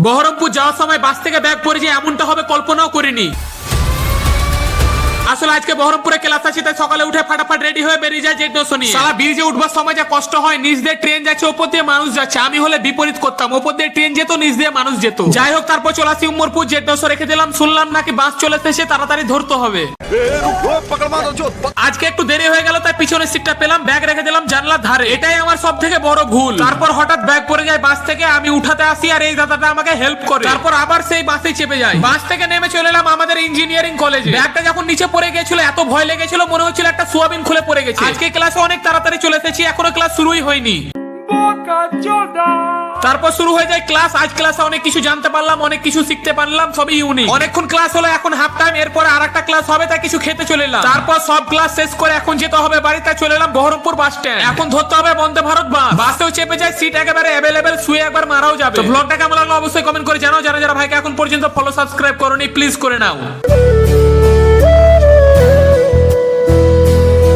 বহরমপুর যাওয়ার সময় বাস থেকে ব্যাগ পড়ে যে এমনটা হবে কল্পনাও করিনি। আসলে আজকে বহরমপুরে ক্লাস আছে, তাই সকালে উঠে ফাটাফাট রেডি হয়ে বেরিয়ে যায় জেড নশো নিয়ে। সারা ব্রিজে উঠবার সময় যা কষ্ট হয়, নিচ দিয়ে ট্রেন যাচ্ছে, ওপর দিয়ে মানুষ যাচ্ছে। আমি হলে বিপরীত করতাম, ওপর দিয়ে ট্রেন যেত, নিচ দিয়ে মানুষ যেত। যাই হোক, তারপর চলে আসি উমরপুর, জেড নশো রেখে দিলাম। শুনলাম নাকি বাস চলে এসেছে, তাড়াতাড়ি ধরতে হবে। আজকে একটু দেরি হয়ে গেল, তাই পিছনের সিটটা পেলাম, ব্যাগ রেখে দিলাম জানলার ধারে। এটাই আমার সব থেকে বড় ভুল। তারপর হঠাৎ ব্যাগ পড়ে যায় বাস থেকে, আমি উঠাতে আসি আর এই দাদাটা আমাকে হেল্প করে। তারপর আবার সেই বাসে চেপে যায়। বাস থেকে নেমে চলে এলাম আমাদের ইঞ্জিনিয়ারিং কলেজে। ব্যাগটা যখন নিচে পড়ে গেছিল, এত ভয় লেগেছিল, মনে হচ্ছিল একটা সোয়াবিন খুলে পড়ে গেছে। আজকে ক্লাসে অনেক তাড়াতাড়ি চলে এসেছি, এখনো ক্লাস শুরুই হয়নি। তারপর শুরু হয়ে যায় ক্লাস। আজ ক্লাসে অনেক কিছু জানতে পারলাম, অনেক কিছু শিখতে পারলাম, সবই ইউনিক। অনেকক্ষণ ক্লাস হলো, এখন হাফ টাইম, এরপর আরেকটা ক্লাস হবে, তাই কিছু খেতে চলে এলাম। তারপর সব ক্লাস শেষ করে এখন যেতে হবে বাড়ি, তাই চলে এলাম বহরমপুর বাস স্ট্যান্ড। এখন ধরতে হবে বন্দে ভারত বাস। বাসেও চেপে যায়, সিট একেবারে অ্যাভেলেবেল, শুয়ে একবার মারাও যাবে। ব্লগটা কেমন লাগলো অবশ্যই কমেন্ট করে জানাও। যারা যারা ভাইকে এখন পর্যন্ত ফলো সাবস্ক্রাইব করোনি, প্লিজ করে নাও।